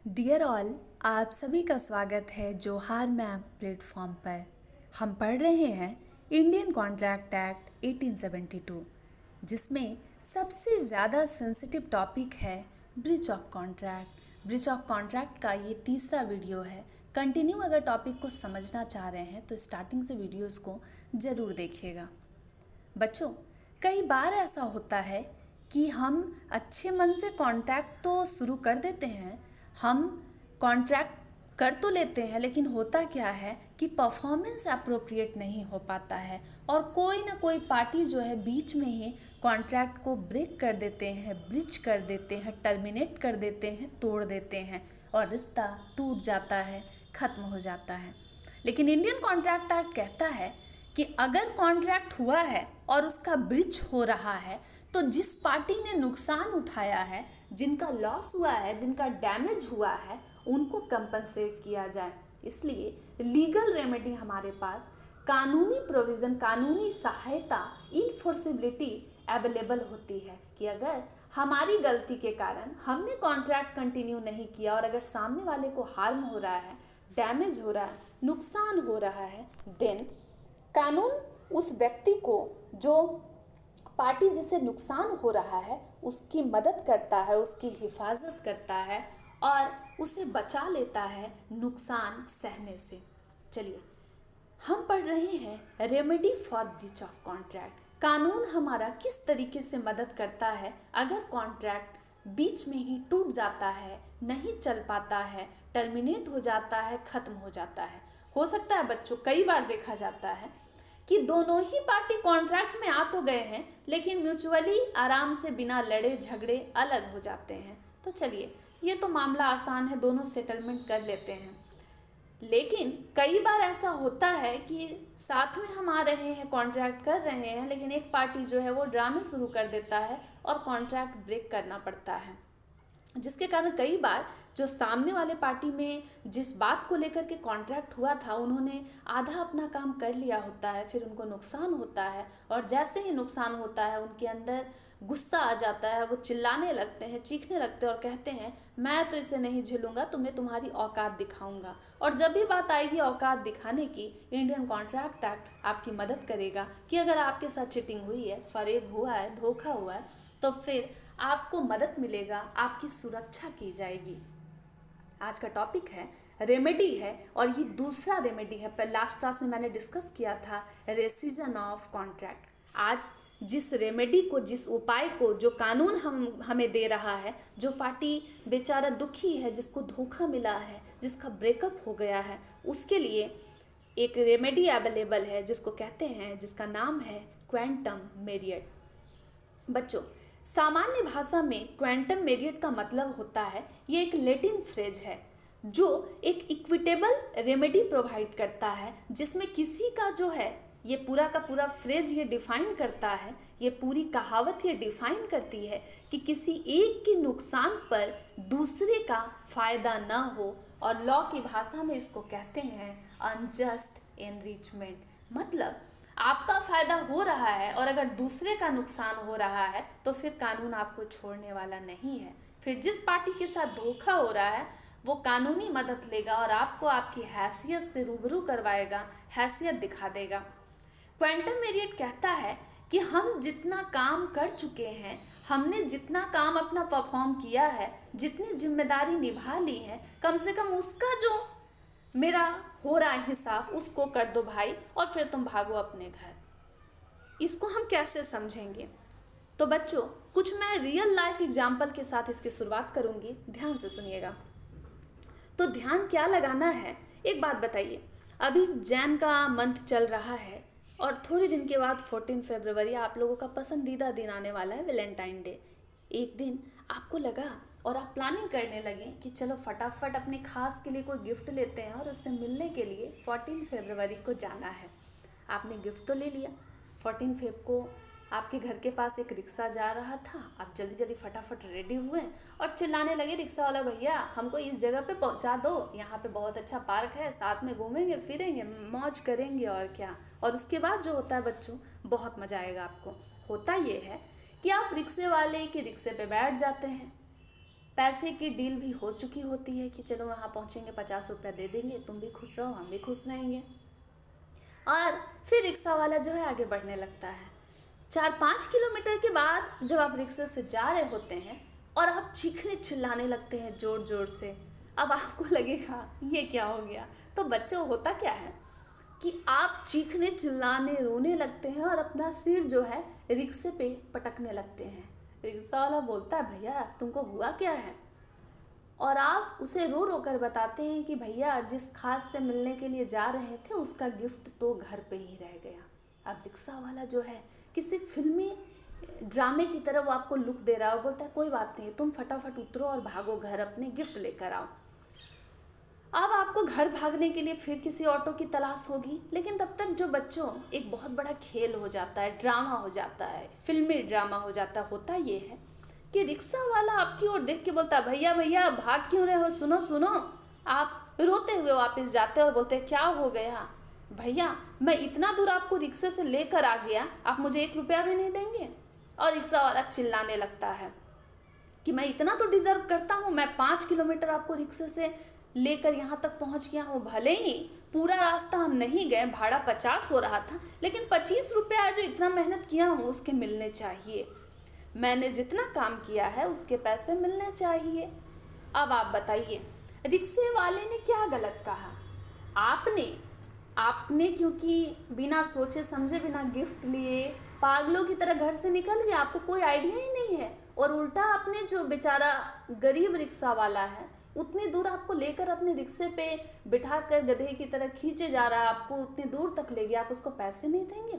Dear all, आप सभी का स्वागत है जोहार मैम प्लेटफॉर्म पर। हम पढ़ रहे हैं इंडियन कॉन्ट्रैक्ट एक्ट 1872, जिसमें सबसे ज़्यादा सेंसिटिव टॉपिक है breach of contract. Breach of contract का ये तीसरा वीडियो है। कंटिन्यू अगर टॉपिक को समझना चाह रहे हैं तो स्टार्टिंग से वीडियोज़ को ज़रूर देखिएगा। बच्चों, कई बार ऐसा होता है कि हम अच्छे मन से कॉन्ट्रैक्ट तो शुरू कर देते हैं, हम कॉन्ट्रैक्ट कर तो लेते हैं, लेकिन होता क्या है कि परफॉर्मेंस अप्रोप्रिएट नहीं हो पाता है और कोई ना कोई पार्टी जो है बीच में ही कॉन्ट्रैक्ट को ब्रेक कर देते हैं, ब्रीच कर देते हैं, टर्मिनेट कर देते हैं, तोड़ देते हैं और रिश्ता टूट जाता है, ख़त्म हो जाता है। लेकिन इंडियन कॉन्ट्रैक्ट एक्ट कहता है कि अगर कॉन्ट्रैक्ट हुआ है और उसका ब्रीच हो रहा है तो जिस पार्टी ने नुकसान उठाया है, जिनका लॉस हुआ है, जिनका डैमेज हुआ है, उनको कंपनसेट किया जाए। इसलिए लीगल रेमेडी हमारे पास, कानूनी प्रोविज़न, कानूनी सहायता, इन्फोर्सिबिलिटी अवेलेबल होती है कि अगर हमारी गलती के कारण हमने कॉन्ट्रैक्ट कंटिन्यू नहीं किया और अगर सामने वाले को हार्म हो रहा है, डैमेज हो रहा है, नुकसान हो रहा है, देन कानून उस व्यक्ति को, जो पार्टी जिसे नुकसान हो रहा है, उसकी मदद करता है, उसकी हिफाजत करता है और उसे बचा लेता है नुकसान सहने से। चलिए, हम पढ़ रहे हैं remedy for breach of contract. कानून हमारा किस तरीके से मदद करता है अगर कॉन्ट्रैक्ट बीच में ही टूट जाता है, नहीं चल पाता है, टर्मिनेट हो जाता है, ख़त्म हो जाता है। हो सकता है बच्चों, कई बार देखा जाता है कि दोनों ही पार्टी कॉन्ट्रैक्ट में आ तो गए हैं लेकिन म्यूचुअली आराम से बिना लड़े झगड़े अलग हो जाते हैं। तो चलिए, ये तो मामला आसान है, दोनों सेटलमेंट कर लेते हैं। लेकिन कई बार ऐसा होता है कि साथ में हम आ रहे हैं, कॉन्ट्रैक्ट कर रहे हैं, लेकिन एक पार्टी जो है वो ड्रामे शुरू कर देता है और कॉन्ट्रैक्ट ब्रेक करना पड़ता है, जिसके कारण कई बार जो सामने वाले पार्टी में जिस बात को लेकर के कॉन्ट्रैक्ट हुआ था, उन्होंने आधा अपना काम कर लिया होता है, फिर उनको नुकसान होता है और जैसे ही नुकसान होता है उनके अंदर गुस्सा आ जाता है, वो चिल्लाने लगते हैं, चीखने लगते हैं और कहते हैं मैं तो इसे नहीं झेलूंगा, तुम्हें तुम्हारी औकात दिखाऊंगा। और जब भी बात आएगी औकात दिखाने की, इंडियन कॉन्ट्रैक्ट एक्ट आपकी मदद करेगा कि अगर आपके साथ चीटिंग हुई है, फरेब हुआ है, धोखा हुआ है, तो फिर आपको मदद मिलेगा, आपकी सुरक्षा की जाएगी। आज का टॉपिक है रेमेडी है और ये दूसरा रेमेडी है। पर लास्ट क्लास में मैंने डिस्कस किया था रेसिजन ऑफ कॉन्ट्रैक्ट। आज जिस रेमेडी को, जिस उपाय को, जो कानून हमें दे रहा है, जो पार्टी बेचारा दुखी है, जिसको धोखा मिला है, जिसका ब्रेकअप हो गया है, उसके लिए एक रेमेडी अवेलेबल है जिसको कहते हैं, जिसका नाम है क्वांटम मेरिट। बच्चों, सामान्य भाषा में क्वांटम मेरिट का मतलब होता है, ये एक लैटिन फ्रेज है जो एक इक्विटेबल रेमेडी प्रोवाइड करता है, जिसमें किसी का जो है, ये पूरा का पूरा फ्रेज ये डिफाइन करता है, ये पूरी कहावत ये डिफाइन करती है कि किसी एक के नुकसान पर दूसरे का फायदा ना हो, और लॉ की भाषा में इसको कहते हैं अनजस्ट एनरिचमेंट। मतलब आपका फायदा हो रहा है और अगर दूसरे का नुकसान हो रहा है तो फिर कानून आपको छोड़ने वाला नहीं है। फिर जिस पार्टी के साथ धोखा हो रहा है वो कानूनी मदद लेगा और आपको आपकी हैसियत से रूबरू करवाएगा, हैसियत दिखा देगा। क्वांटम मेरिट कहता है कि हम जितना काम कर चुके हैं, हमने जितना काम अपना परफॉर्म किया है, जितनी जिम्मेदारी निभा ली है, कम से कम उसका जो मेरा हो रहा है हिसाब, उसको कर दो भाई और फिर तुम भागो अपने घर। इसको हम कैसे समझेंगे? तो बच्चों, कुछ मैं रियल लाइफ एग्जाम्पल के साथ इसकी शुरुआत करूंगी, ध्यान से सुनिएगा। तो ध्यान क्या लगाना है, एक बात बताइए, अभी जैन का मंथ चल रहा है और थोड़े दिन के बाद 14 फरवरी आप लोगों का पसंदीदा दिन आने वाला है, वैलेंटाइन डे। एक दिन आपको लगा और आप प्लानिंग करने लगे कि चलो फटाफट अपने खास के लिए कोई गिफ्ट लेते हैं और उससे मिलने के लिए 14 फरवरी को जाना है। आपने गिफ्ट तो ले लिया। 14 फेब को आपके घर के पास एक रिक्शा जा रहा था, आप जल्दी जल्दी फटाफट रेडी हुए और चिल्लाने लगे, रिक्शा वाला भैया हमको इस जगह पे पहुंचा दो, यहाँ पे बहुत अच्छा पार्क है, साथ में घूमेंगे फिरेंगे, मौज करेंगे और क्या। और उसके बाद जो होता है बच्चों, बहुत मज़ा आएगा आपको। होता ये है कि आप रिक्शे वाले के रिक्शे पे बैठ जाते हैं, पैसे की डील भी हो चुकी होती है कि चलो वहाँ पहुँचेंगे, 50 रुपया दे देंगे, तुम भी खुश रहो हम भी खुश रहेंगे। और फिर रिक्शा वाला जो है आगे बढ़ने लगता है। 4-5 किलोमीटर के बाद जब आप रिक्शे से जा रहे होते हैं और आप चीखने चिल्लाने लगते हैं ज़ोर ज़ोर से, अब आपको लगेगा ये क्या हो गया। तो बच्चों, होता क्या है कि आप चीखने चिल्लाने रोने लगते हैं और अपना सिर जो है रिक्शे पे पटकने लगते हैं। रिक्शा वाला बोलता है, भैया तुमको हुआ क्या है? और आप उसे रो रो कर बताते हैं कि भैया जिस खास से मिलने के लिए जा रहे थे उसका गिफ्ट तो घर पे ही रह गया। अब रिक्शा वाला जो है किसी फिल्मी ड्रामे की तरह वो आपको लुक दे रहा है और बोलता है, कोई बात नहीं, तुम फटाफट उतरो और भागो घर, अपने गिफ्ट लेकर आओ। अब आपको घर भागने के लिए फिर किसी ऑटो की तलाश होगी, लेकिन तब तक जो बच्चों एक बहुत बड़ा खेल हो जाता है, ड्रामा हो जाता है, फिल्मी ड्रामा हो जाता है। होता ये है कि रिक्शा वाला आपकी ओर देख के बोलता है, भैया भैया भाग क्यों रहे हो, सुनो सुनो। आप रोते हुए वापस जाते हो और बोलते हैं, क्या हो गया भैया, मैं इतना दूर आपको रिक्शे से लेकर आ गया, आप मुझे 1 रुपया भी नहीं देंगे? और रिक्शा वाला चिल्लाने लगता है कि मैं इतना तो डिज़र्व करता हूँ, मैं 5 किलोमीटर आपको रिक्शे से लेकर यहाँ तक पहुँच गया हूँ, भले ही पूरा रास्ता हम नहीं गए, भाड़ा 50 हो रहा था, लेकिन 25 रुपया जो इतना मेहनत किया हूँ उसके मिलने चाहिए। मैंने जितना काम किया है उसके पैसे मिलने चाहिए। अब आप बताइए, रिक्शे वाले ने क्या गलत कहा? आपने क्योंकि बिना सोचे समझे, बिना गिफ्ट लिए पागलों की तरह घर से निकल गए, आपको कोई आइडिया ही नहीं है। और उल्टा आपने जो बेचारा गरीब रिक्शा वाला है उतनी दूर आपको लेकर अपने रिक्शे पे बिठा कर गधे की तरह खींचे जा रहा है, आपको उतनी दूर तक ले गया, आप उसको पैसे नहीं देंगे?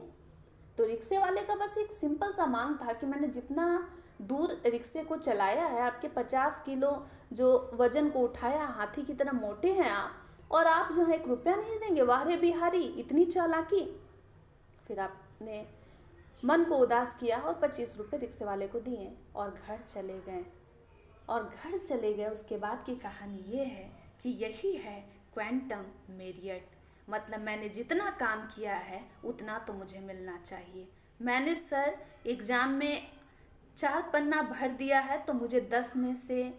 तो रिक्शे वाले का बस एक सिंपल सा मांग था कि मैंने जितना दूर रिक्शे को चलाया है, आपके 50 किलो जो वजन को उठाया, हाथी की तरह मोटे हैं आप, और आप जो है 1 रुपया नहीं देंगे? वाह रे बिहारी, इतनी चालाकी। फिर आपने मन को उदास किया और 25 रुपये रिक्शे वाले को दिए और घर चले गए। उसके बाद की कहानी ये है कि यही है क्वांटम मेरिट। मतलब मैंने जितना काम किया है उतना तो मुझे मिलना चाहिए। मैंने सर एग्ज़ाम में 4 पन्ना भर दिया है तो मुझे 10 में से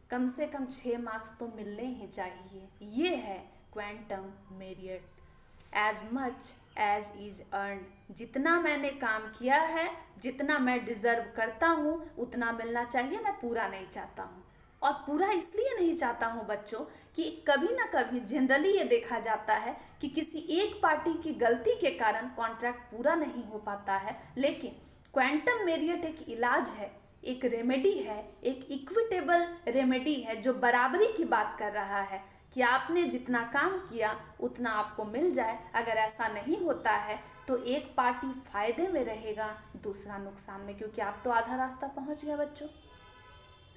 कम 6 मार्क्स तो मिलने ही चाहिए। ये है quantum merit. As much as is earn, जितना मैंने काम किया है, जितना मैं डिज़र्व करता हूँ उतना मिलना चाहिए। मैं पूरा नहीं चाहता हूँ, और पूरा इसलिए नहीं चाहता हूँ बच्चों कि कभी ना कभी जनरली ये देखा जाता है कि किसी एक पार्टी की गलती के कारण कॉन्ट्रैक्ट पूरा नहीं हो पाता है। लेकिन क्वांटम मेरिट एक इलाज है, एक रेमेडी है, एक इक्विटेबल रेमेडी है जो बराबरी की बात कर रहा है कि आपने जितना काम किया उतना आपको मिल जाए। अगर ऐसा नहीं होता है तो एक पार्टी फ़ायदे में रहेगा, दूसरा नुकसान में, क्योंकि आप तो आधा रास्ता पहुंच गए बच्चों।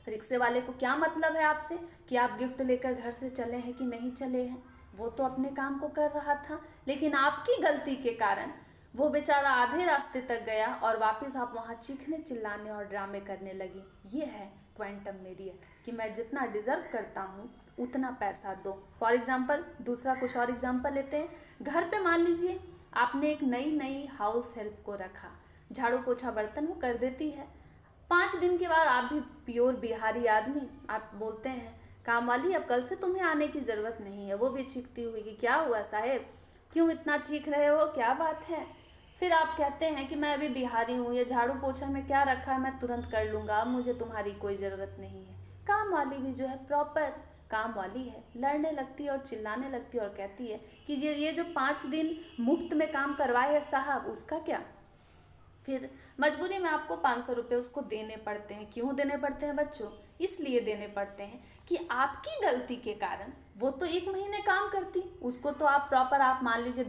रिक्शे वाले को क्या मतलब है आपसे कि आप गिफ्ट लेकर घर से चले हैं कि नहीं चले हैं? वो तो अपने काम को कर रहा था, लेकिन आपकी गलती के कारण वो बेचारा आधे रास्ते तक गया और वापस आप वहाँ चीखने चिल्लाने और ड्रामे करने लगी। ये है क्वांटम मेरिट कि मैं जितना डिज़र्व करता हूँ उतना पैसा दो। फॉर एग्जांपल दूसरा कुछ और एग्जांपल लेते हैं। घर पे मान लीजिए आपने एक नई हाउस हेल्प को रखा, झाड़ू पोछा बर्तन वो कर देती है। 5 दिन के बाद आप भी प्योर बिहारी आदमी, आप बोलते हैं, काम वाली अब कल से तुम्हें आने की ज़रूरत नहीं है। वो भी चीखती हुई कि क्या हुआ साहेब, क्यों इतना चीख रहे हो, क्या बात है? फिर आप कहते हैं कि मैं अभी बिहारी हूँ, ये झाड़ू पोछा में क्या रखा है मैं तुरंत कर लूँगा, अब मुझे तुम्हारी कोई ज़रूरत नहीं है। काम वाली भी जो है प्रॉपर काम वाली है, लड़ने लगती है और चिल्लाने लगती है और कहती है कि ये जो 5 दिन मुफ्त में काम करवाए है साहब, उसका क्या? फिर मजबूरी में आपको 500 रुपये उसको देने पड़ते हैं। क्यों देने पड़ते हैं बच्चों? इसलिए देने पड़ते हैं कि आपकी गलती के कारण वो तो 1 महीने काम करती, उसको तो आप प्रॉपर, आप मान लीजिए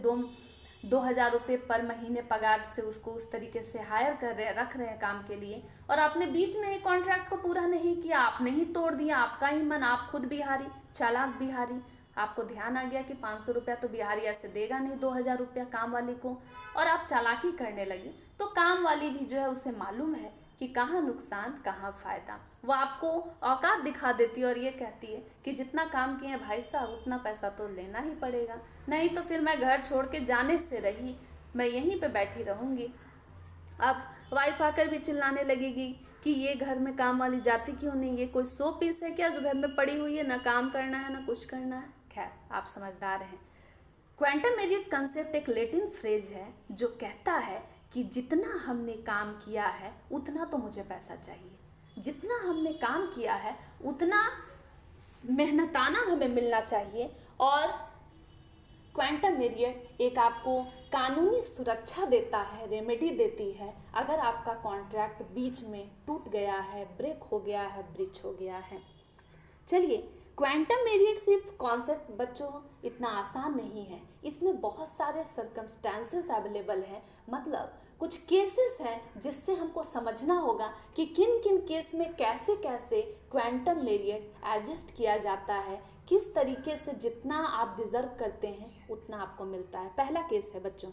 2,000 रुपये पर महीने पगार से उसको उस तरीके से हायर कर रहे हैं, रख रहे हैं काम के लिए, और आपने बीच में एक कॉन्ट्रैक्ट को पूरा नहीं किया, आपने ही तोड़ दिया। आपका ही मन, आप खुद बिहारी, चालाक बिहारी, आपको ध्यान आ गया कि 500 रुपया तो बिहारी ऐसे देगा नहीं 2,000 रुपया काम वाली को, और आप चालाकी करने लगे। तो काम वाली भी जो है उसे मालूम है कि कहाँ नुकसान कहाँ फ़ायदा। वो आपको औकात दिखा देती है और ये कहती है कि जितना काम किए हैं भाई साहब उतना पैसा तो लेना ही पड़ेगा, नहीं तो फिर मैं घर छोड़ के जाने से मैं यहीं पे बैठी रहूँगी। अब वाइफ आकर भी चिल्लाने लगेगी कि ये घर में काम वाली जाति क्यों नहीं, ये कोई शो पीस है क्या जो घर में पड़ी हुई है, ना काम करना है ना कुछ करना है। खैर, आप समझदार हैं। क्वांटम मेरिट कंसेप्ट एक लैटिन फ्रेज है जो कहता है कि जितना हमने काम किया है उतना तो मुझे पैसा चाहिए, जितना हमने काम किया है उतना मेहनताना हमें मिलना चाहिए। और क्वांटम मेरिट एक आपको कानूनी सुरक्षा देता है, रेमेडी देती है अगर आपका कॉन्ट्रैक्ट बीच में टूट गया है, ब्रेक हो गया है, ब्रीच हो गया है। चलिए, क्वांटम मेरिट सिर्फ कॉन्सेप्ट बच्चों इतना आसान नहीं है, इसमें बहुत सारे सर्कमस्टांसेस अवेलेबल हैं, मतलब कुछ केसेस हैं जिससे हमको समझना होगा कि किन किन केस में कैसे कैसे क्वांटम मेरिट एडजस्ट किया जाता है, किस तरीके से जितना आप डिज़र्व करते हैं उतना आपको मिलता है। पहला केस है बच्चों,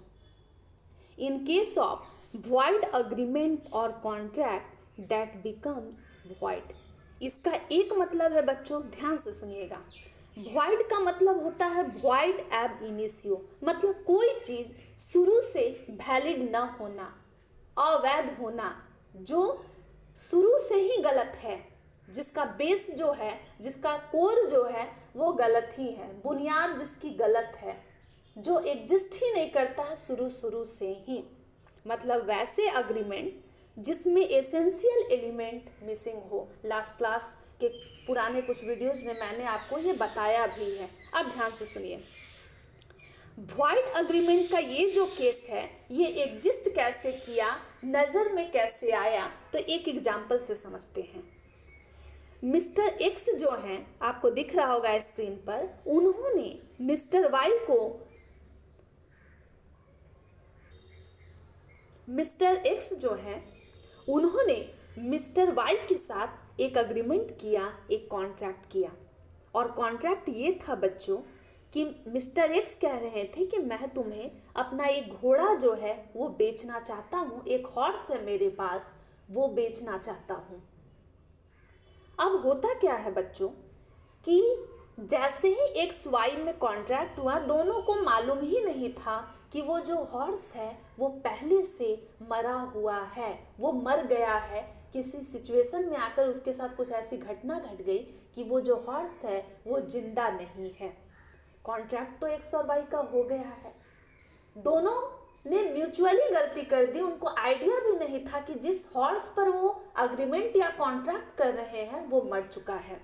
in case of void agreement or contract that becomes void। इसका एक मतलब है बच्चों, ध्यान से सुनिएगा। void का मतलब होता है void ab initio, मतलब कोई चीज़ शुरू से वैलिड न होना, अवैध होना, जो शुरू से ही गलत है, जिसका बेस जो है, जिसका कोर जो है वो गलत ही है, बुनियाद जिसकी गलत है, जो एग्जिस्ट ही नहीं करता है शुरू से ही। मतलब वैसे अग्रीमेंट जिसमें एसेंशियल एलिमेंट मिसिंग हो। लास्ट क्लास के पुराने कुछ वीडियोस में मैंने आपको ये बताया भी है। अब ध्यान से सुनिए, वॉइड अग्रीमेंट का ये जो केस है ये एग्जिस्ट कैसे किया, नज़र में कैसे आया, तो एक एग्जाम्पल से समझते हैं। मिस्टर एक्स जो हैं, आपको दिख रहा होगा स्क्रीन पर, उन्होंने मिस्टर वाई को, मिस्टर एक्स जो है उन्होंने मिस्टर वाई के साथ एक अग्रीमेंट किया, एक कॉन्ट्रैक्ट किया। और कॉन्ट्रैक्ट ये था बच्चों कि मिस्टर एक्स कह रहे थे कि मैं तुम्हें अपना एक घोड़ा जो है वो बेचना चाहता हूँ, एक हॉर्स है मेरे पास, वो बेचना चाहता हूँ। अब होता क्या है बच्चों कि जैसे ही एक्स वाई में कॉन्ट्रैक्ट हुआ, दोनों को मालूम ही नहीं था कि वो जो हॉर्स है वो पहले से मरा हुआ है, वो मर गया है। किसी सिचुएशन में आकर उसके साथ कुछ ऐसी घटना घट गई कि वो जो हॉर्स है वो जिंदा नहीं है। कॉन्ट्रैक्ट तो एक्स और वाई का हो गया है, दोनों ने म्यूचुअली गलती कर दी। उनको आइडिया भी नहीं था कि जिस हॉर्स पर वो अग्रीमेंट या कॉन्ट्रैक्ट कर रहे हैं वो मर चुका है।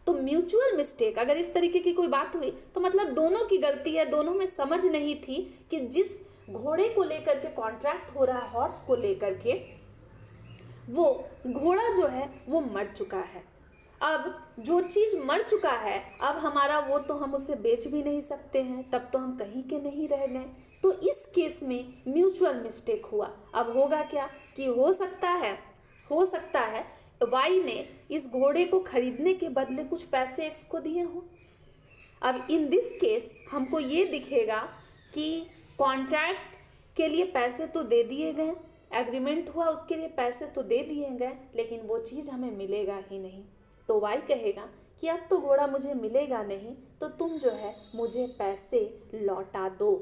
तो म्यूचुअल मिस्टेक, अगर इस तरीके की कोई बात हुई तो मतलब दोनों की गलती है, दोनों में समझ नहीं थी कि जिस घोड़े को लेकर के कॉन्ट्रैक्ट हो रहा है, हॉर्स को लेकर के, वो घोड़ा जो है वो मर चुका है। अब जो चीज़ मर चुका है, अब हमारा वो तो हम उसे बेच भी नहीं सकते हैं, तब तो हम कहीं के नहीं रह गए। तो इस केस में म्यूचुअल मिस्टेक हुआ। अब होगा क्या कि हो सकता है वाई ने इस घोड़े को खरीदने के बदले कुछ पैसे एक्स को दिए हों। अब इन दिस केस हमको ये दिखेगा कि कॉन्ट्रैक्ट के लिए पैसे तो दे दिए गए, एग्रीमेंट हुआ उसके लिए पैसे तो दे दिए गए, लेकिन वो चीज़ हमें मिलेगा ही नहीं। तो वाई कहेगा कि अब तो घोड़ा मुझे मिलेगा नहीं, तो तुम जो है मुझे पैसे लौटा दो।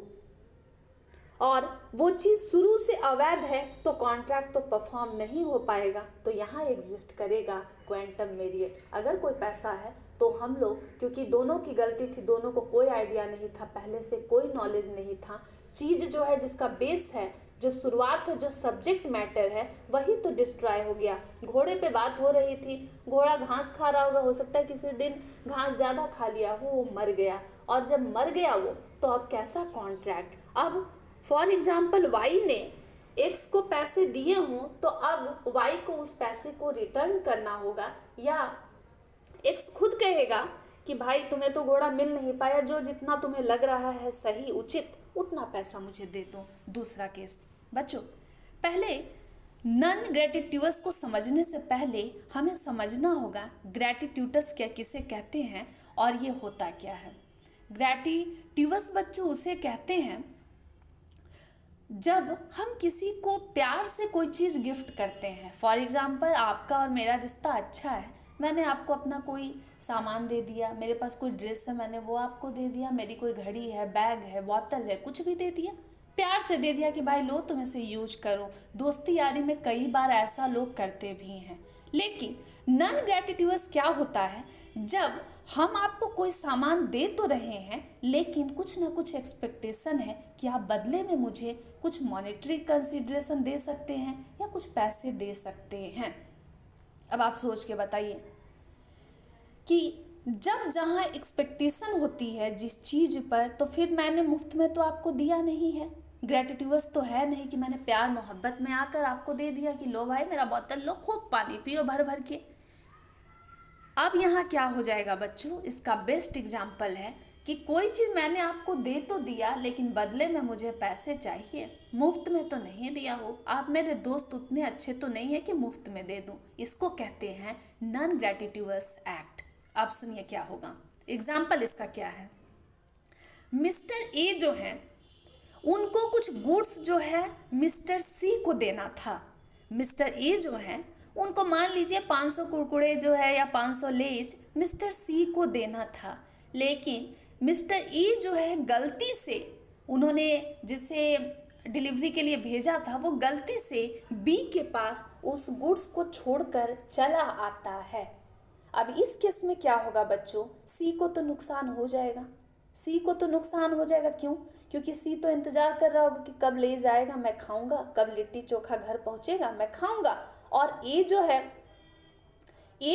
और वो चीज़ शुरू से अवैध है तो कॉन्ट्रैक्ट तो परफॉर्म नहीं हो पाएगा। तो यहाँ एग्जिस्ट करेगा क्वांटम मेरिट। अगर कोई पैसा है तो हम लोग, क्योंकि दोनों की गलती थी, दोनों को कोई आइडिया नहीं था, पहले से कोई नॉलेज नहीं था, चीज़ जो है जिसका बेस है, जो शुरुआत है, जो सब्जेक्ट मैटर है, वही तो डिस्ट्रॉय हो गया। घोड़े पे बात हो रही थी, घोड़ा घास खा रहा होगा, हो सकता है किसी दिन घास ज़्यादा खा लिया हो, वो मर गया। और जब मर गया वो, तो अब कैसा कॉन्ट्रैक्ट। अब फॉर एग्जाम्पल वाई ने एक्स को पैसे दिए हों तो अब वाई को उस पैसे को रिटर्न करना होगा, या एक्स खुद कहेगा कि भाई तुम्हें तो घोड़ा मिल नहीं पाया, जो जितना तुम्हें लग रहा है सही उचित उतना पैसा मुझे दे दो। दूसरा केस बच्चों, पहले नॉन ग्रेटिट्यूअस को समझने से पहले हमें समझना होगा ग्रेटिट्यूटस क्या किसे कहते हैं और ये होता क्या है। ग्रेटिट्यूअस बच्चों उसे कहते हैं जब हम किसी को प्यार से कोई चीज़ गिफ्ट करते हैं। फॉर एग्ज़ाम्पल, आपका और मेरा रिश्ता अच्छा है, मैंने आपको अपना कोई सामान दे दिया, मेरे पास कोई ड्रेस है मैंने वो आपको दे दिया, मेरी कोई घड़ी है, बैग है, बोतल है, कुछ भी दे दिया, प्यार से दे दिया कि भाई लो तुम इसे यूज करो। दोस्ती यारी में कई बार ऐसा लोग करते भी हैं। लेकिन नॉन ग्रेटिट्यूडस क्या होता है, जब हम आपको कोई सामान दे तो रहे हैं लेकिन कुछ ना कुछ एक्सपेक्टेशन है कि आप बदले में मुझे कुछ मॉनेटरी कंसिडरेशन दे सकते हैं या कुछ पैसे दे सकते हैं। अब आप सोच के बताइए कि जब जहाँ एक्सपेक्टेशन होती है जिस चीज़ पर, तो फिर मैंने मुफ्त में तो आपको दिया नहीं है। ग्रेटिट्यूडस तो है नहीं कि मैंने प्यार मोहब्बत में आकर आपको दे दिया कि लो भाई मेरा बोतल लो, खूब पानी पियो भर भर के। अब यहाँ क्या हो जाएगा बच्चों, इसका बेस्ट एग्जाम्पल है कि कोई चीज़ मैंने आपको दे तो दिया लेकिन बदले में मुझे पैसे चाहिए। मुफ्त में तो नहीं दिया हो, आप मेरे दोस्त उतने अच्छे तो नहीं है कि मुफ्त में दे दूँ। इसको कहते हैं नॉन ग्रेटिट्यूडस एक्ट। अब सुनिए क्या होगा। एग्जाम्पल इसका क्या है, मिस्टर ए जो है उनको कुछ गुड्स जो है मिस्टर सी को देना था। मिस्टर ए जो है उनको मान लीजिए 500 कुरकुरे जो है या 500 लेज मिस्टर सी को देना था, लेकिन मिस्टर ई जो है गलती से, उन्होंने जिसे डिलीवरी के लिए भेजा था वो गलती से बी के पास उस गुड्स को छोड़कर चला आता है। अब इस केस में क्या होगा बच्चों, सी को तो नुकसान हो जाएगा। सी को तो नुकसान हो जाएगा, क्यों? क्योंकि सी तो इंतजार कर रहा होगा कि कब ले जाएगा मैं खाऊंगा, कब लिट्टी चोखा घर पहुंचेगा मैं खाऊंगा। और ए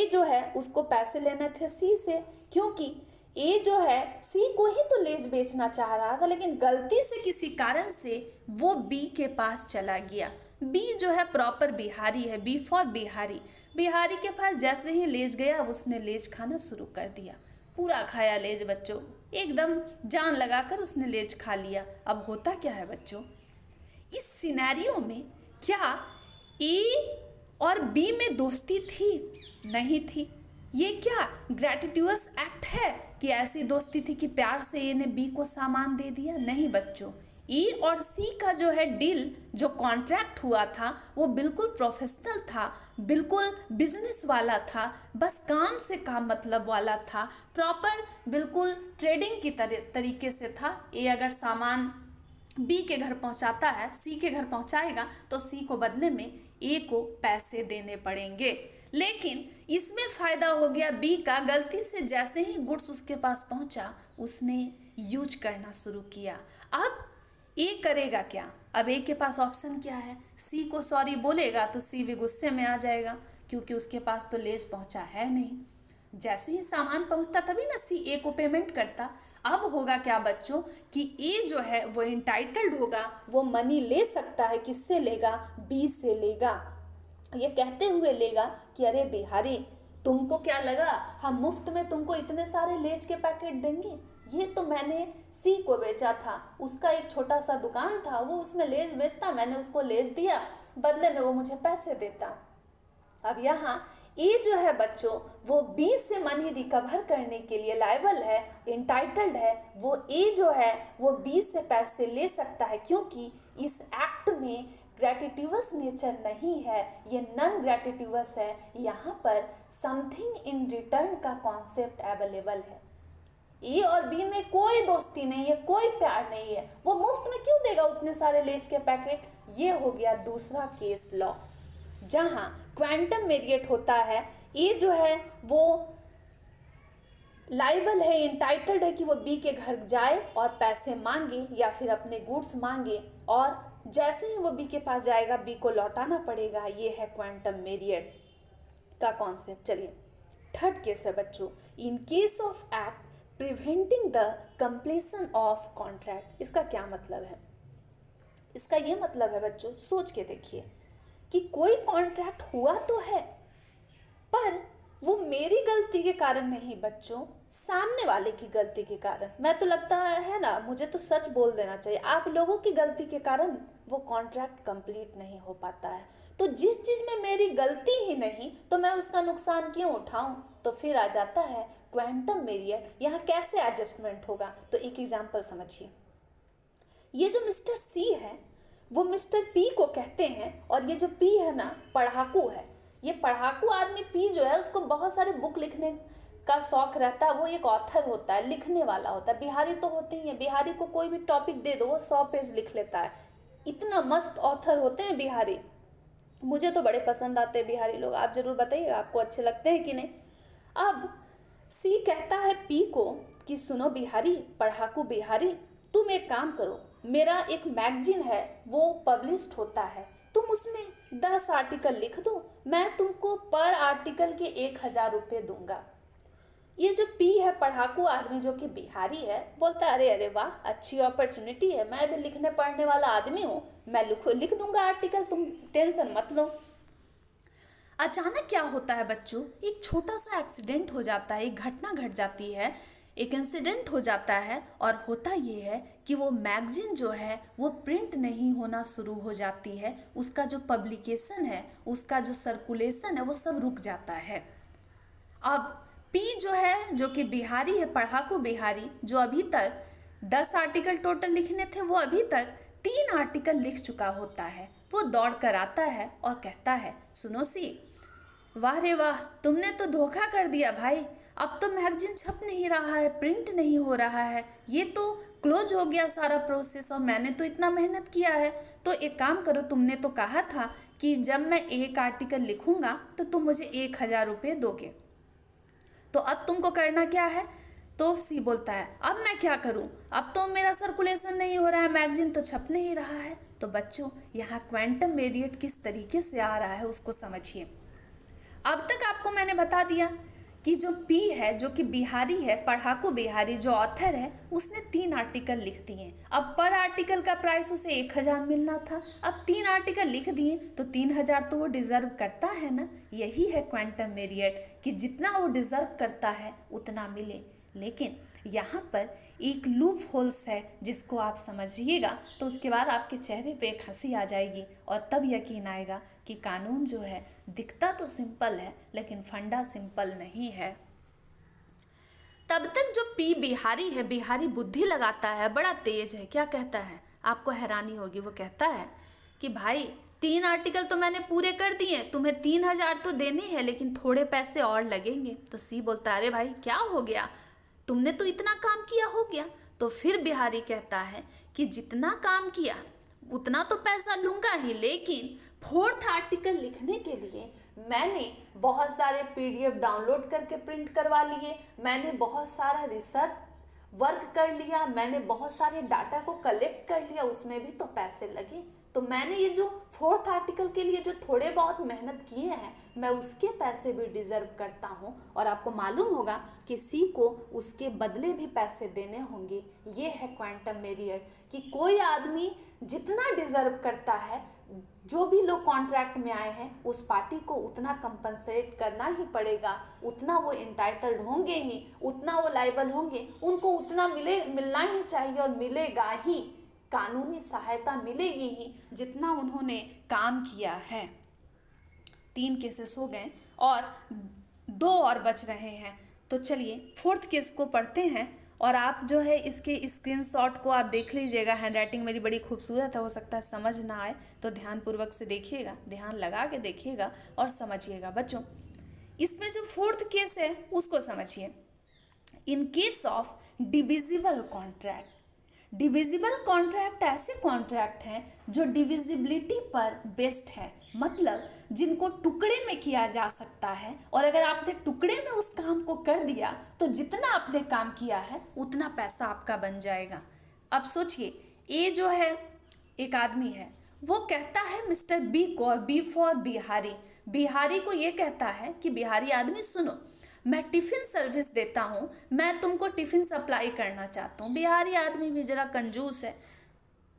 जो है उसको पैसे लेने थे सी से, क्योंकि ए जो है सी को ही तो लेज बेचना चाह रहा था, लेकिन गलती से किसी कारण से वो बी के पास चला गया। बी जो है प्रॉपर बिहारी है, बी फॉर बिहारी। बिहारी के पास जैसे ही लेज गया उसने लेज खाना शुरू कर दिया, पूरा खाया लेज बच्चों, एकदम जान लगाकर उसने लेज खा लिया। अब होता क्या है बच्चों, इस सिनेरियो में क्या ए और बी में दोस्ती थी? नहीं थी। ये क्या ग्रेटिट्यूडस एक्ट है कि ऐसी दोस्ती थी कि प्यार से ए ने बी को सामान दे दिया? नहीं बच्चों, ई और सी का जो है डील, जो कॉन्ट्रैक्ट हुआ था वो बिल्कुल प्रोफेशनल था, बिल्कुल बिजनेस वाला था, बस काम से काम मतलब वाला था, प्रॉपर बिल्कुल ट्रेडिंग की तरीके से था। ए अगर सामान बी के घर पहुंचाता है, सी के घर पहुंचाएगा, तो सी को बदले में ए को पैसे देने पड़ेंगे। लेकिन इसमें फ़ायदा हो गया बी का, गलती से जैसे ही गुड्स उसके पास पहुंचा उसने यूज करना शुरू किया। अब ए करेगा क्या? अब ए के पास ऑप्शन क्या है, सी को सॉरी बोलेगा तो सी भी गुस्से में आ जाएगा क्योंकि उसके पास तो लेज पहुंचा है नहीं। जैसे ही सामान पहुंचता तभी ना सी ए को पेमेंट करता। अब होगा क्या बच्चों कि ए जो है वो इंटाइटल्ड होगा, वो मनी ले सकता है। किससे लेगा? बी से लेगा। ये कहते हुए लेगा कि अरे बिहारी, तुमको क्या लगा हम मुफ्त में तुमको इतने सारे लेज के पैकेट देंगे? ये तो मैंने सी को बेचा था, उसका एक छोटा सा दुकान था, वो उसमें लेज बेचता, मैंने उसको लेज दिया, बदले में वो मुझे पैसे देता। अब यहाँ ए जो है बच्चों वो बी से मनी रिकवर करने के लिए लायबल है, इंटाइटल्ड है। वो ए जो है वो बी से पैसे ले सकता है, क्योंकि इस एक्ट में ग्रेटिट्यूडस नेचर नहीं है, ये नॉन ग्रेटिट्यूडस है। यहाँ पर समथिंग इन रिटर्न का कॉन्सेप्ट अवेलेबल है। ए और बी में कोई दोस्ती नहीं है, कोई प्यार नहीं है, वो मुफ्त में क्यों देगा उतने सारे लेज के पैकेट? ये हो गया दूसरा केस लॉ, जहां क्वांटम मेरिएट होता है। ए जो है वो लाइबल है, इंटाइटल्ड है कि वो बी के घर जाए और पैसे मांगे या फिर अपने गुड्स मांगे, और जैसे ही वो बी के पास जाएगा बी को लौटाना पड़ेगा। ये है क्वांटम मेरिएट का कॉन्सेप्ट। चलिए थर्ड केस है बच्चों, in case of act preventing the completion of contract. इसका क्या मतलब है? इसका ये मतलब है बच्चों, सोच के देखिए कि कोई कॉन्ट्रैक्ट हुआ तो है, पर वो मेरी गलती के कारण नहीं बच्चों, सामने वाले की गलती के कारण। मैं तो लगता है ना, मुझे तो सच बोल देना चाहिए, आप लोगों की गलती के कारण वो कॉन्ट्रैक्ट कंप्लीट नहीं हो पाता है। तो जिस चीज़ में मेरी गलती ही नहीं तो मैं उसका नुकसान क्यों उठाऊं? तो फिर आ जाता है क्वांटम मेरिएट। यहाँ कैसे एडजस्टमेंट होगा? तो एक एग्जाम्पल समझिए। ये जो मिस्टर सी है वो मिस्टर पी को कहते हैं, और ये जो पी है ना पढ़ाकू है। ये पढ़ाकू आदमी पी जो है उसको बहुत सारे बुक लिखने का शौक रहता है, वो एक ऑथर होता है, लिखने वाला होता है। बिहारी तो होते ही हैं, बिहारी को कोई भी टॉपिक दे दो वो 100 पेज लिख लेता है। इतना मस्त ऑथर होते हैं बिहारी। मुझे तो बड़े पसंद आते हैं बिहारी लोग। आप ज़रूर बताइएगा आपको अच्छे लगते हैं कि नहीं। अब सी कहता है पी को कि सुनो बिहारी, पढ़ाकू बिहारी, तुम एक काम करो, मेरा एक मैगजीन है वो पब्लिश्ड होता है, तुम उसमें 10 आर्टिकल लिख दो, मैं तुमको पर आर्टिकल के 1,000 रुपये दूंगा। ये जो पी है, पढ़ाकू आदमी जो कि बिहारी है, बोलता है अरे अरे वाह, अच्छी अपॉर्चुनिटी है, मैं भी लिखने पढ़ने वाला आदमी हूँ, मैं लिख दूंगा आर्टिकल, तुम टेंशन मत लो। अचानक क्या होता है बच्चों, एक छोटा सा एक्सीडेंट हो जाता है, एक घटना घट जाती है, एक इंसिडेंट हो जाता है। और होता ये है कि वो मैगजीन जो है वो प्रिंट नहीं होना शुरू हो जाती है, उसका जो पब्लिकेशन है, उसका जो सर्कुलेशन है, वो सब रुक जाता है। अब पी जो है, जो कि बिहारी है, पढ़ाकू बिहारी, जो अभी तक 10 आर्टिकल टोटल लिखने थे, वो अभी तक 3 आर्टिकल लिख चुका होता है। वो दौड़ कर आता है और कहता है सुनो सी, वाह रे वाह, तुमने तो धोखा कर दिया भाई, अब तो मैगजीन छप नहीं रहा है, प्रिंट नहीं हो रहा है, ये तो क्लोज हो गया सारा प्रोसेस, और मैंने तो इतना मेहनत किया है। तो एक काम करो, तुमने तो कहा था कि जब मैं एक आर्टिकल लिखूंगा तो तुम मुझे 1,000 रुपये दोगे, तो अब तुमको करना क्या है। तो सी बोलता है अब मैं क्या करूं, अब तो मेरा सर्कुलेशन नहीं हो रहा है, मैगजीन तो छप नहीं रहा है। तो बच्चों, यहाँ क्वांटम मेरियट किस तरीके से आ रहा है उसको समझिए। अब तक आपको मैंने बता दिया कि जो पी है, जो कि बिहारी है, पढ़ाकू बिहारी, जो ऑथर है, उसने 3 आर्टिकल लिख दिए। अब पर आर्टिकल का प्राइस उसे 1,000 मिलना था, अब 3 आर्टिकल लिख दिए तो 3,000 तो वो डिज़र्व करता है ना। यही है क्वांटम मेरियट, कि जितना वो डिज़र्व करता है उतना मिले। लेकिन यहाँ पर एक लूप होल्स है जिसको आप समझिएगा तो उसके बाद आपके चेहरे पे एक हंसी आ जाएगी, और तब यकीन आएगा कि कानून जो है दिखता तो सिंपल है लेकिन फंडा सिंपल नहीं है। तब तक जो पी बिहारी है, बिहारी बुद्धि लगाता है, बड़ा तेज है। क्या कहता है, आपको हैरानी होगी, वो कहता है कि भाई 3 आर्टिकल तो मैंने पूरे कर दिए, तुम्हें 3,000 तो देने हैं लेकिन थोड़े पैसे और लगेंगे। तो सी बोलता है अरे भाई क्या हो गया, तुमने तो इतना काम किया, हो गया। तो फिर बिहारी कहता है कि जितना काम किया उतना तो पैसा लूँगा ही, लेकिन 4th आर्टिकल लिखने के लिए मैंने बहुत सारे PDF डाउनलोड करके प्रिंट करवा लिए, मैंने बहुत सारा रिसर्च वर्क कर लिया, मैंने बहुत सारे डाटा को कलेक्ट कर लिया, उसमें भी तो पैसे लगे। तो मैंने ये जो 4th आर्टिकल के लिए जो थोड़े बहुत मेहनत किए हैं, मैं उसके पैसे भी डिज़र्व करता हूँ। और आपको मालूम होगा कि सी को उसके बदले भी पैसे देने होंगे। ये है क्वांटम मेरियट, कि कोई आदमी जितना डिज़र्व करता है, जो भी लोग कॉन्ट्रैक्ट में आए हैं, उस पार्टी को उतना कंपनसेट करना ही पड़ेगा, उतना वो इंटाइटल्ड होंगे ही, उतना वो लायबल होंगे, उनको उतना मिलना ही चाहिए और मिलेगा ही, कानूनी सहायता मिलेगी ही जितना उन्होंने काम किया है। 3 केसेस हो गए और 2 और बच रहे हैं। तो चलिए 4th केस को पढ़ते हैं, और आप जो है इसके स्क्रीनशॉट को आप देख लीजिएगा। हैंडराइटिंग मेरी बड़ी खूबसूरत है, हो सकता है समझ ना आए तो ध्यानपूर्वक से देखिएगा, ध्यान लगा के देखिएगा और समझिएगा। बच्चों, इसमें जो 4th केस है उसको समझिए। In case of divisible contract, divisible contract ऐसे कॉन्ट्रैक्ट हैं जो डिविजिबिलिटी पर बेस्ड है, मतलब जिनको टुकड़े में किया जा सकता है, और अगर आपने टुकड़े में उस काम को कर दिया तो जितना आपने काम किया है उतना पैसा आपका बन जाएगा। अब सोचिए, ए जो है एक आदमी है, वो कहता है मिस्टर बी को, और बी फॉर बिहारी, बिहारी को ये कहता है कि बिहारी आदमी सुनो, मैं टिफ़िन सर्विस देता हूँ, मैं तुमको टिफ़िन सप्लाई करना चाहता हूँ। बिहारी आदमी भी ज़रा कंजूस है,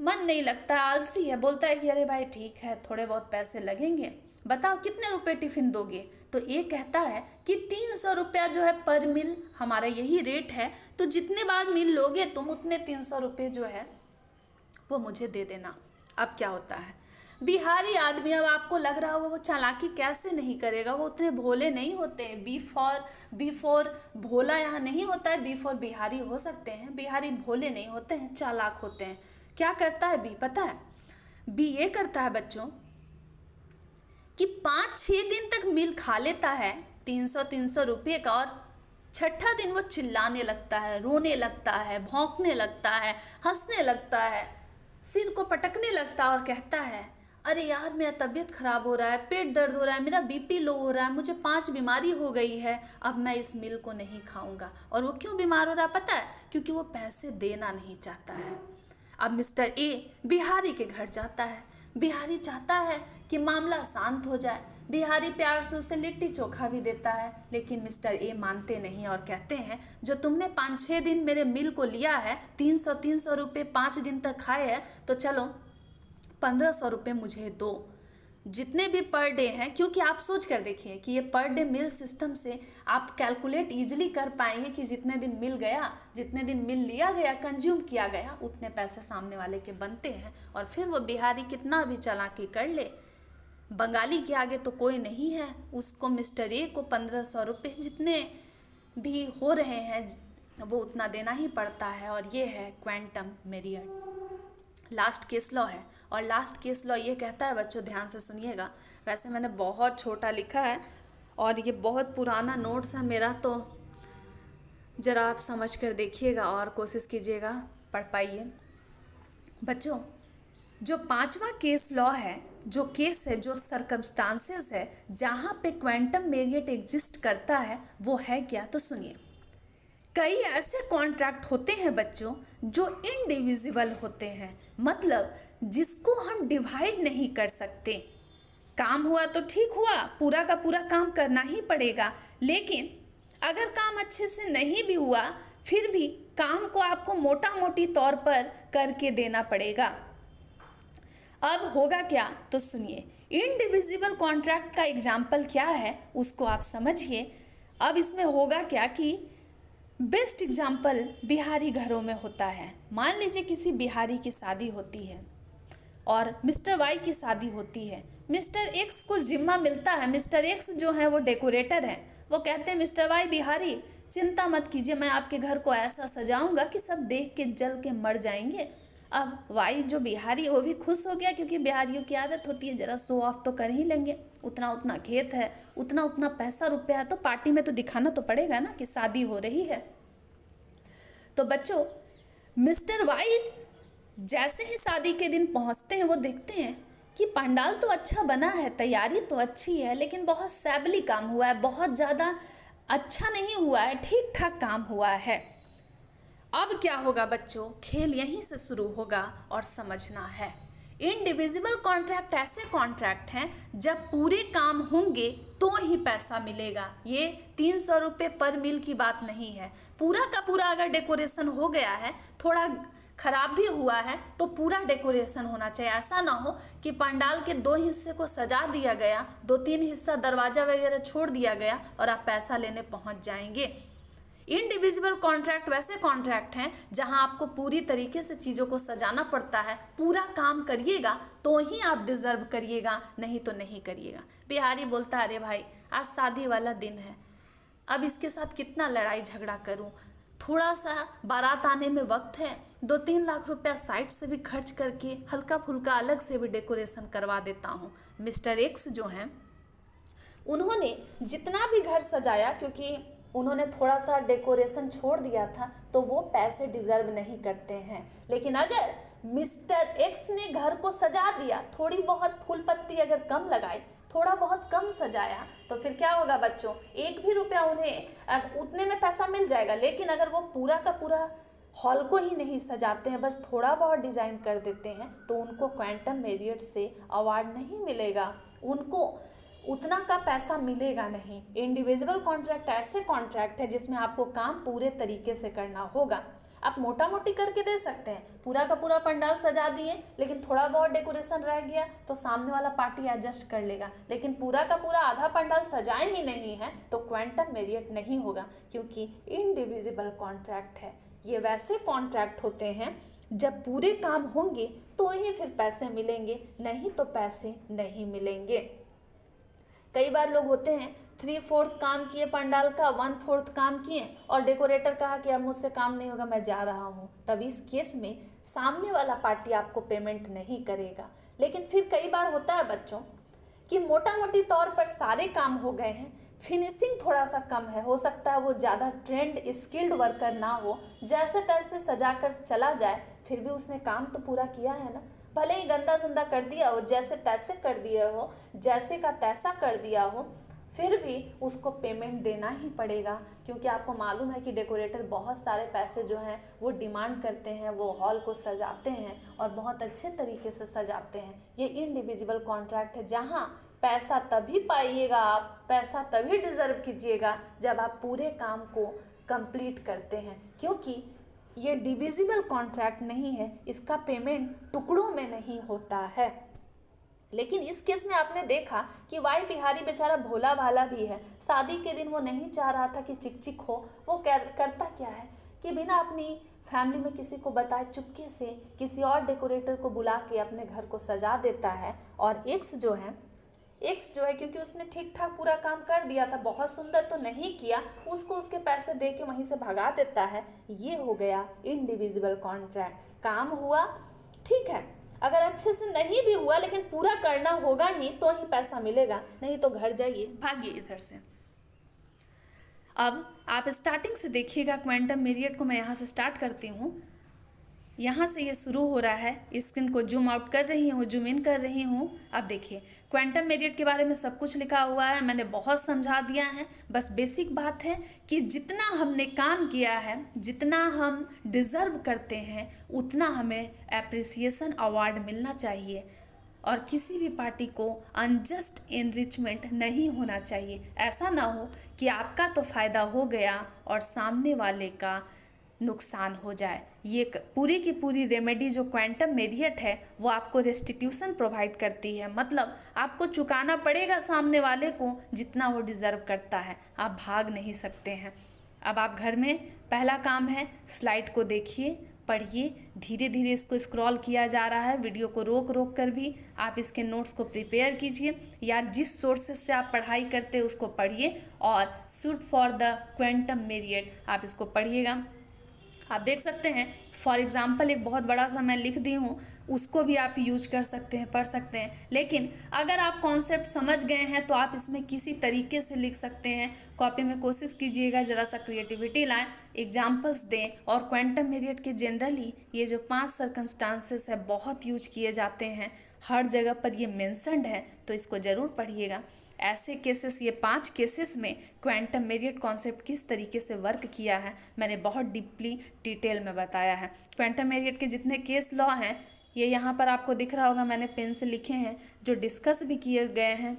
मन नहीं लगता, आलसी है, बोलता है कि अरे भाई ठीक है, थोड़े बहुत पैसे लगेंगे, बताओ कितने रुपए टिफ़िन दोगे। तो ये कहता है कि 300 रुपया जो है पर मील, हमारा यही रेट है, तो जितने बार मील लोगे तुम उतने 300 रुपये जो है वो मुझे दे देना। अब क्या होता है, बिहारी आदमी, अब आपको लग रहा होगा वो चालाकी कैसे नहीं करेगा, वो उतने भोले नहीं होते हैं। बी फॉर भोला यहाँ नहीं होता है, बी फॉर बिहारी हो सकते हैं, बिहारी भोले नहीं होते हैं, चालाक होते हैं। क्या करता है बी, पता है बी ये करता है बच्चों कि 5-6 दिन तक मील खा लेता है 300 रुपये का, और छठा दिन वो चिल्लाने लगता है, रोने लगता है, भौंकने लगता है, हंसने लगता है, सिर को पटकने लगता है और कहता है, अरे यार मेरा तबीयत खराब हो रहा है, पेट दर्द हो रहा है, मेरा बीपी लो हो रहा है, मुझे 5 बीमारी हो गई है, अब मैं इस मिल को नहीं खाऊंगा। और वो क्यों बीमार हो रहा है पता है? क्योंकि वो पैसे देना नहीं चाहता है। अब मिस्टर ए बिहारी के घर जाता है। बिहारी चाहता है कि मामला शांत हो जाए। बिहारी प्यार से उसे लिट्टी चोखा भी देता है, लेकिन मिस्टर ए मानते नहीं और कहते हैं, जो तुमने 5-6 दिन मेरे मिल को लिया है, 300 रुपये 5 दिन तक खाए हैं, तो चलो 1500 रुपये मुझे दो। जितने भी पर डे हैं, क्योंकि आप सोच कर देखिए कि ये पर डे मिल सिस्टम से आप कैलकुलेट इजीली कर पाएंगे कि जितने दिन मिल गया, जितने दिन मिल लिया गया, कंज्यूम किया गया, उतने पैसे सामने वाले के बनते हैं। और फिर वो बिहारी कितना भी चालाकी कर ले, बंगाली के आगे तो कोई नहीं है। उसको मिस्टर ए को 1500 रुपये जितने भी हो रहे हैं वो उतना देना ही पड़ता है। और ये है quantum Marriott. Last case law है, और लास्ट केस लॉ ये कहता है, बच्चों ध्यान से सुनिएगा, वैसे मैंने बहुत छोटा लिखा है और ये बहुत पुराना नोट्स है मेरा, तो ज़रा आप समझ कर देखिएगा और कोशिश कीजिएगा पढ़ पाइए। बच्चों, जो 5वां केस लॉ है, जो केस है, जो सर्कमस्टांसेस है जहाँ पे क्वांटम मेरियट एग्जिस्ट करता है, वो है क्या? तो सुनिए। कई ऐसे कॉन्ट्रैक्ट होते हैं बच्चों जो इनडिविजिबल होते हैं, मतलब जिसको हम डिवाइड नहीं कर सकते। काम हुआ तो ठीक हुआ, पूरा का पूरा काम करना ही पड़ेगा, लेकिन अगर काम अच्छे से नहीं भी हुआ, फिर भी काम को आपको मोटा मोटी तौर पर करके देना पड़ेगा। अब होगा क्या? तो सुनिए, इनडिविजिबल कॉन्ट्रैक्ट का एग्जाम्पल क्या है उसको आप समझिए। अब इसमें होगा क्या कि बेस्ट एग्जाम्पल बिहारी घरों में होता है। मान लीजिए किसी बिहारी की शादी होती है और मिस्टर वाई की शादी होती है। मिस्टर एक्स को जिम्मा मिलता है, मिस्टर एक्स जो है वो डेकोरेटर है। वो कहते हैं, मिस्टर वाई बिहारी चिंता मत कीजिए, मैं आपके घर को ऐसा सजाऊंगा कि सब देख के जल के मर जाएंगे। अब वाई जो बिहारी वो भी खुश हो गया, क्योंकि बिहारियों की आदत होती है जरा शो ऑफ तो कर ही लेंगे। उतना उतना खेत है, उतना उतना पैसा रुपया है, तो पार्टी में तो दिखाना तो पड़ेगा ना कि शादी हो रही है। तो बच्चों, मिस्टर वाई जैसे ही शादी के दिन पहुंचते हैं, वो देखते हैं कि पंडाल तो अच्छा बना है, तैयारी तो अच्छी है, लेकिन बहुत सैबली काम हुआ है, बहुत ज़्यादा अच्छा नहीं हुआ है, ठीक ठाक काम हुआ है। अब क्या होगा बच्चों? खेल यहीं से शुरू होगा और समझना है। इनडिविजिबल कॉन्ट्रैक्ट ऐसे कॉन्ट्रैक्ट हैं जब पूरे काम होंगे तो ही पैसा मिलेगा। ये 300 रुपये पर मील की बात नहीं है। पूरा का पूरा अगर डेकोरेशन हो गया है, थोड़ा खराब भी हुआ है, तो पूरा डेकोरेशन होना चाहिए। ऐसा ना हो कि पंडाल के 2 हिस्से को सजा दिया गया, 2-3 हिस्सा दरवाजा वगैरह छोड़ दिया गया और आप पैसा लेने पहुंच जाएंगे। इनडिविजिबल कॉन्ट्रैक्ट वैसे कॉन्ट्रैक्ट हैं जहां आपको पूरी तरीके से चीज़ों को सजाना पड़ता है। पूरा काम करिएगा तो ही आप डिजर्व करिएगा, नहीं तो नहीं करिएगा। बिहारी बोलता है, अरे भाई आज शादी वाला दिन है, अब इसके साथ कितना लड़ाई झगड़ा करूं, थोड़ा सा बारात आने में वक्त है, 2-3 लाख रुपया साइड से भी खर्च करके हल्का फुल्का अलग से भी डेकोरेशन करवा देता हूँ। मिस्टर एक्स जो हैं, उन्होंने जितना भी घर सजाया, क्योंकि उन्होंने थोड़ा सा डेकोरेशन छोड़ दिया था, तो वो पैसे डिजर्व नहीं करते हैं। लेकिन अगर मिस्टर एक्स ने घर को सजा दिया, थोड़ी बहुत फूल पत्ती अगर कम लगाई, थोड़ा बहुत कम सजाया, तो फिर क्या होगा बच्चों? 1 भी रुपया उन्हें उतने में पैसा मिल जाएगा। लेकिन अगर वो पूरा का पूरा हॉल को ही नहीं सजाते हैं, बस थोड़ा बहुत डिज़ाइन कर देते हैं, तो उनको क्वांटम मेरियट से अवार्ड नहीं मिलेगा, उनको उतना का पैसा मिलेगा नहीं। इंडिविजुअल कॉन्ट्रैक्ट ऐसे कॉन्ट्रैक्ट है जिसमें आपको काम पूरे तरीके से करना होगा। आप मोटा मोटी करके दे सकते हैं, पूरा का पूरा पंडाल सजा दिए लेकिन थोड़ा बहुत डेकोरेशन रह गया तो सामने वाला पार्टी एडजस्ट कर लेगा, लेकिन पूरा का पूरा आधा पंडाल सजाए ही नहीं है तो क्वांटम मेरियट नहीं होगा, क्योंकि इनडिविजिबल कॉन्ट्रैक्ट है। ये वैसे कॉन्ट्रैक्ट होते हैं जब पूरे काम होंगे तो ही फिर पैसे मिलेंगे, नहीं तो पैसे नहीं मिलेंगे। कई बार लोग होते हैं 3/4 काम किए पंडाल का, 1/4 काम किए और डेकोरेटर कहा कि अब मुझसे काम नहीं होगा, मैं जा रहा हूँ। तब इस केस में सामने वाला पार्टी आपको पेमेंट नहीं करेगा। लेकिन फिर कई बार होता है बच्चों कि मोटा मोटी तौर पर सारे काम हो गए हैं, फिनिशिंग थोड़ा सा कम है, हो सकता है वो ज़्यादा ट्रेंड स्किल्ड वर्कर ना हो, जैसे तैसे सजा कर चला जाए, फिर भी उसने काम तो पूरा किया है ना। भले ही गंदा संदा कर दिया हो, जैसे तैसे कर दिया हो, जैसे का तैसा कर दिया हो, फिर भी उसको पेमेंट देना ही पड़ेगा, क्योंकि आपको मालूम है कि डेकोरेटर बहुत सारे पैसे जो हैं वो डिमांड करते हैं, वो हॉल को सजाते हैं और बहुत अच्छे तरीके से सजाते हैं। ये इंडिविजुअल कॉन्ट्रैक्ट है, जहाँ पैसा तभी पाइएगा, आप पैसा तभी डिज़र्व कीजिएगा जब आप पूरे काम को कंप्लीट करते हैं, क्योंकि ये डिविजिबल कॉन्ट्रैक्ट नहीं है, इसका पेमेंट टुकड़ों में नहीं होता है। लेकिन इस केस में आपने देखा कि वाई बिहारी बेचारा भोला भाला भी है, शादी के दिन वो नहीं चाह रहा था कि चिक चिक हो, वो करता क्या है कि बिना अपनी फैमिली में किसी को बताए चुपके से किसी और डेकोरेटर को बुला के अपने घर को सजा देता है। और एक्स जो है क्योंकि उसने ठीक ठाक पूरा काम कर दिया था, बहुत सुंदर तो नहीं किया, उसको उसके पैसे दे के वहीं से भगा देता है। ये हो गया इंडिविजुअल कॉन्ट्रैक्ट। काम हुआ ठीक है, अगर अच्छे से नहीं भी हुआ लेकिन पूरा करना होगा ही, तो ही पैसा मिलेगा, नहीं तो घर जाइए, भागिए इधर से। अब आप स्टार्टिंग से देखिएगा, क्वांटम मेरियट को मैं यहाँ से स्टार्ट करती हूँ। यहाँ से ये शुरू हो रहा है, स्क्रीन को जूम आउट कर रही हूँ, जूम इन कर रही हूँ। अब देखिए क्वांटम मेरियट के बारे में सब कुछ लिखा हुआ है, मैंने बहुत समझा दिया है। बस बेसिक बात है कि जितना हमने काम किया है, जितना हम डिज़र्व करते हैं, उतना हमें एप्रिसिएशन अवार्ड मिलना चाहिए और किसी भी पार्टी को अनजस्ट एनरिचमेंट नहीं होना चाहिए। ऐसा ना हो कि आपका तो फ़ायदा हो गया और सामने वाले का नुकसान हो जाए। ये पूरी की पूरी रेमेडी जो क्वांटम मेरियट है वो आपको रेस्टिट्यूशन प्रोवाइड करती है, मतलब आपको चुकाना पड़ेगा सामने वाले को जितना वो डिज़र्व करता है, आप भाग नहीं सकते हैं। अब आप घर में पहला काम है, स्लाइड को देखिए, पढ़िए, धीरे धीरे इसको स्क्रॉल किया जा रहा है, वीडियो को रोक रोक कर भी आप इसके नोट्स को प्रिपेयर कीजिए, या जिस सोर्सेज से आप पढ़ाई करते हैं उसको पढ़िए और suit for the quantum Marriott आप इसको पढ़िएगा। आप देख सकते हैं फॉर एग्ज़ाम्पल एक बहुत बड़ा सा मैं लिख दी हूँ, उसको भी आप यूज कर सकते हैं, पढ़ सकते हैं। लेकिन अगर आप कॉन्सेप्ट समझ गए हैं तो आप इसमें किसी तरीके से लिख सकते हैं। कॉपी में कोशिश कीजिएगा, ज़रा सा क्रिएटिविटी लाएं, एग्जाम्पल्स दें। और क्वांटम मेरियट के जनरली ये जो 5 सर्कमस्टांसेस है बहुत यूज किए जाते हैं, हर जगह पर ये मेंशन्ड है, तो इसको ज़रूर पढ़िएगा। ऐसे केसेस, ये 5 केसेस में क्वांटम मेरियट कॉन्सेप्ट किस तरीके से वर्क किया है मैंने बहुत डीपली डिटेल में बताया है। क्वांटम मेरियट के जितने केस लॉ हैं ये यहाँ पर आपको दिख रहा होगा, मैंने पेन से लिखे हैं, जो डिस्कस भी किए गए हैं।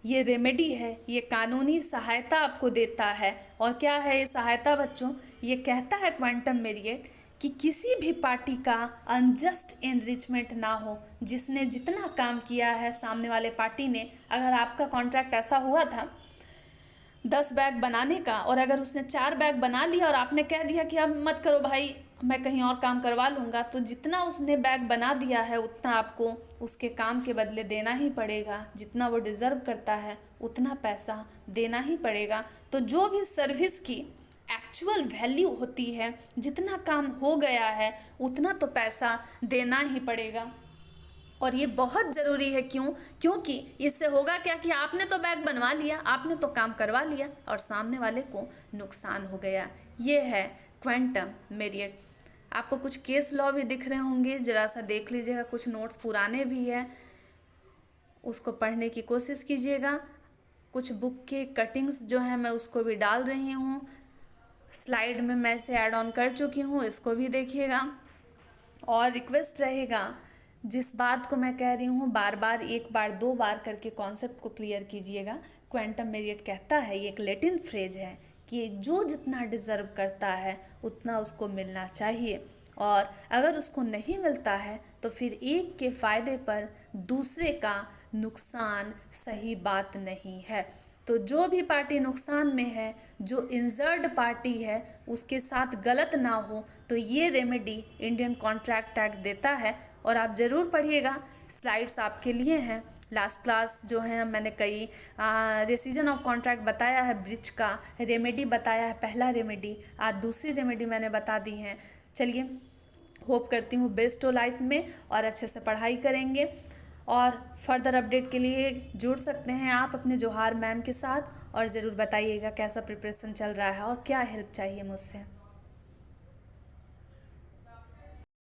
ये रेमेडी है, ये कानूनी सहायता आपको देता है। और क्या है ये सहायता बच्चों? ये कहता है क्वांटम मेरियट कि किसी भी पार्टी का अनजस्ट एनरिचमेंट ना हो। जिसने जितना काम किया है सामने वाले पार्टी ने, अगर आपका कॉन्ट्रैक्ट ऐसा हुआ था 10 बैग बनाने का और अगर उसने 4 बैग बना लिया और आपने कह दिया कि अब मत करो भाई, मैं कहीं और काम करवा लूँगा, तो जितना उसने बैग बना दिया है उतना आपको उसके काम के बदले देना ही पड़ेगा। जितना वो डिज़र्व करता है उतना पैसा देना ही पड़ेगा। तो जो भी सर्विस की एक्चुअल वैल्यू होती है, जितना काम हो गया है उतना तो पैसा देना ही पड़ेगा। और ये बहुत ज़रूरी है, क्योंकि इससे होगा क्या कि आपने तो बैग बनवा लिया, आपने तो काम करवा लिया और सामने वाले को नुकसान हो गया। ये है क्वांटम मेरियट। आपको कुछ केस लॉ भी दिख रहे होंगे, ज़रा सा देख लीजिएगा, कुछ नोट्स पुराने भी हैं, उसको पढ़ने की कोशिश कीजिएगा। कुछ बुक के कटिंग्स जो हैं मैं उसको भी डाल रही हूँ, स्लाइड में मैं इसे ऐड ऑन कर चुकी हूँ, इसको भी देखिएगा। और रिक्वेस्ट रहेगा, जिस बात को मैं कह रही हूँ बार बार, एक बार 2 बार करके कॉन्सेप्ट को क्लियर कीजिएगा। क्वांटम मेरियट कहता है, ये एक लैटिन फ्रेज है कि जो जितना डिज़र्व करता है उतना उसको मिलना चाहिए, और अगर उसको नहीं मिलता है तो फिर एक के फ़ायदे पर दूसरे का नुकसान सही बात नहीं है। तो जो भी पार्टी नुकसान में है, जो इंजर्ड पार्टी है, उसके साथ गलत ना हो, तो ये रेमेडी इंडियन कॉन्ट्रैक्ट एक्ट देता है। और आप ज़रूर पढ़िएगा, स्लाइड्स आपके लिए हैं। लास्ट क्लास जो है मैंने कई रेसिजन ऑफ कॉन्ट्रैक्ट बताया है, ब्रिज का रेमेडी बताया है, पहला रेमेडी, आज दूसरी रेमेडी मैंने बता दी हैं। चलिए, होप करती हूँ बेस्ट हो लाइफ में और अच्छे से पढ़ाई करेंगे। और फर्दर अपडेट के लिए जुड़ सकते हैं आप अपने जोहार मैम के साथ, और ज़रूर बताइएगा कैसा प्रिपरेशन चल रहा है और क्या हेल्प चाहिए मुझसे।